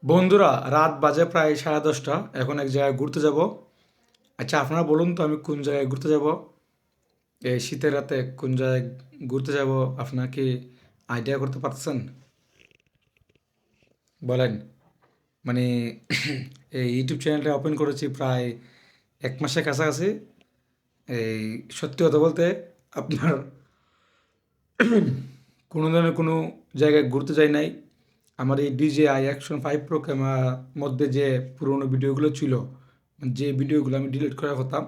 বন্ধুরা, রাত বাজে প্রায় 10:30। এখন এক জায়গায় ঘুরতে যাব। আচ্ছা, আপনারা বলুন তো আমি কোন জায়গায় ঘুরতে যাব? এই শীতের রাতে কোন জায়গায় ঘুরতে যাব? আপনারা কি আইডিয়া করতে পারতেছেন? বলেন। মানে এই ইউটিউব চ্যানেলটা ওপেন করেছি প্রায় 1 মাসের কাছাকাছি। এই সত্যি কথা বলতে আপনার কোনো ধরনের কোনো জায়গায় ঘুরতে যাই নাই। আমার এই DJI Action 5 Pro ক্যামেরার মধ্যে যে পুরোনো ভিডিওগুলো ছিল, যে ভিডিওগুলো আমি ডিলিট করার কথা,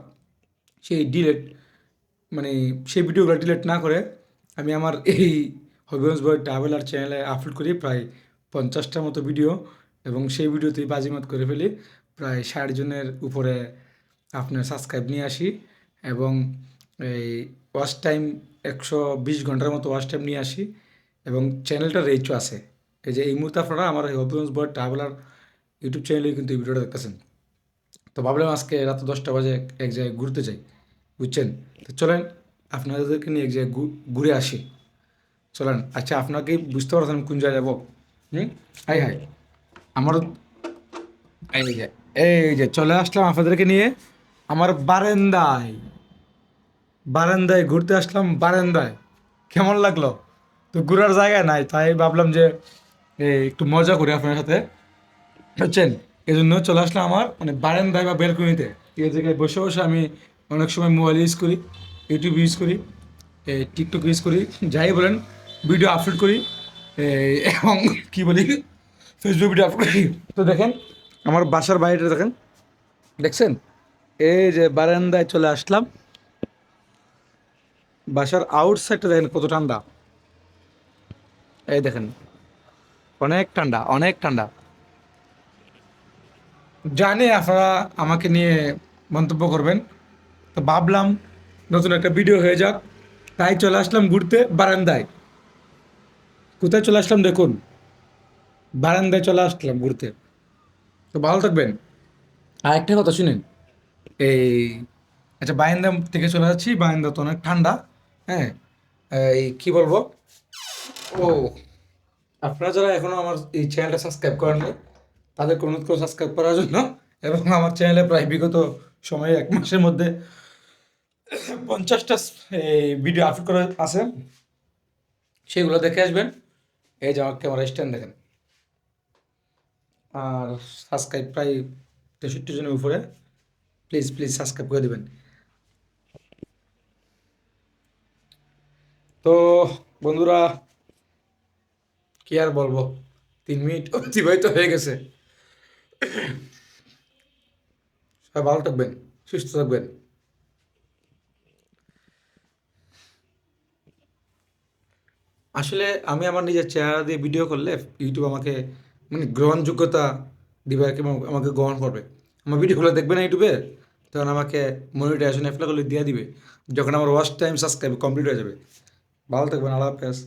সেই ডিলিট মানে সেই ভিডিওগুলো ডিলিট না করে আমি আমার এই হবিগঞ্জ বয় ট্রাভেলার চ্যানেলে আপলোড করি প্রায় 50টার মতো ভিডিও। এবং সেই ভিডিওতেই বাজিমাত করে ফেলি। প্রায় 60 জনের উপরে আপনার সাবস্ক্রাইব নিয়ে আসি। এবং এই ওয়াচ টাইম 120 ঘন্টার মতো ওয়াচ টাইম নিয়ে আসি। এবং চ্যানেলটার রিচও আছে। এই যে এই মুহূর্তে আপনারা আমার হবিগঞ্জ বয় ট্রাভেলার ইউটিউব চ্যানেলে কিন্তু এই ভিডিওটা দেখতেছেন। তো ভাবলাম আজকে রাত 10টা বাজে এক জায়গায় ঘুরতে যাই, বুঝছেন? তো চলেন আপনাদেরকে নিয়ে এক জায়গায় ঘুরে আসি। চলেন। আচ্ছা, আপনাকে বুঝতে পারছেন কোন জায়গায় যাবো? হুম। Hi hi. আমার এই যে এই যে চলে আসলাম আপনাদেরকে নিয়ে আমার বারান্দায়। বারান্দায় ঘুরতে আসলাম, বারান্দায়। কেমন লাগলো? তো ঘোরার জায়গা নাই, তাই ভাবলাম যে একটু মজা করি আপনার সাথে, বুঝছেন? এই জন্য চলে আসলাম আমার মানে বারান্দায় বা বেলকনিতে। এই জায়গায় বসে বসে আমি অনেক সময় মোবাইল ইউজ করি, ইউটিউব ইউজ করি, টিকটক ইউজ করি, যাই বলেন, ভিডিও আপলোড করি, এবং কি বলি, ফেসবুক ভিডিও আপলোড করি। তো দেখেন আমার বাসার বাইরেটা দেখেন, দেখছেন? এই যে বারান্দায় চলে আসলাম। বাসার আউটসাইডটা দেখেন কত ঠান্ডা। এই দেখেন, অনেক ঠান্ডা, অনেক ঠান্ডা। জানি আপনারা আমাকে নিয়ে মন্তব্য করবেন, তো ভাবলাম নতুন একটা ভিডিও হয়ে যাক, তাই চলে আসলাম ঘুরতে বারান্দায়। কোথায় চলে আসলাম দেখুন, বারান্দায় চলে আসলাম ঘুরতে। তো ভালো থাকবেন। আর একটা কথা শুনেন, এই আচ্ছা, বারান্দা থেকে চলে যাচ্ছি, বারান্দা তো অনেক ঠান্ডা। হ্যাঁ। এই কি বলবো, ও, আপনারা যারা এখনো আমার এই চ্যানেলটা সাবস্ক্রাইব করেননি, তাদেরকে অনুরোধ করে সাবস্ক্রাইব করার জন্য। এবং আমার চ্যানেলে প্রায় বিগত সময়ে 1 মাসের মধ্যে 50টা ভিডিও আপলোড করা আছে, সেগুলো দেখে আসবেন। এই যে আমার ক্যামেরা স্ট্যান্ড দেখেন। আর সাবস্ক্রাইব প্রায় 63 জনের উপরে। প্লিজ প্লিজ সাবস্ক্রাইব করে দেবেন। তো বন্ধুরা, কি আর বলবো, 3 মিনিট অতিবাহিত হয়ে গেছে। সবাই ভালো থাকবেন, সুস্থ থাকবেন। আসলে আমি আমার নিজের চেহারা দিয়ে ভিডিও করলে ইউটিউব আমাকে মানে গ্রহণযোগ্যতা দিবে আর কি, আমাকে গ্রহণ করবে। আমার ভিডিওগুলো দেখবে না ইউটিউবে, তখন আমাকে মনিটাইজেশন অ্যাপ্লাই করলে দিয়ে দিবে, যখন আমার ওয়াচ টাইম সাবস্ক্রাইব কমপ্লিট হয়ে যাবে। ভালো থাকবেন, আল্লাহ হাফেজ।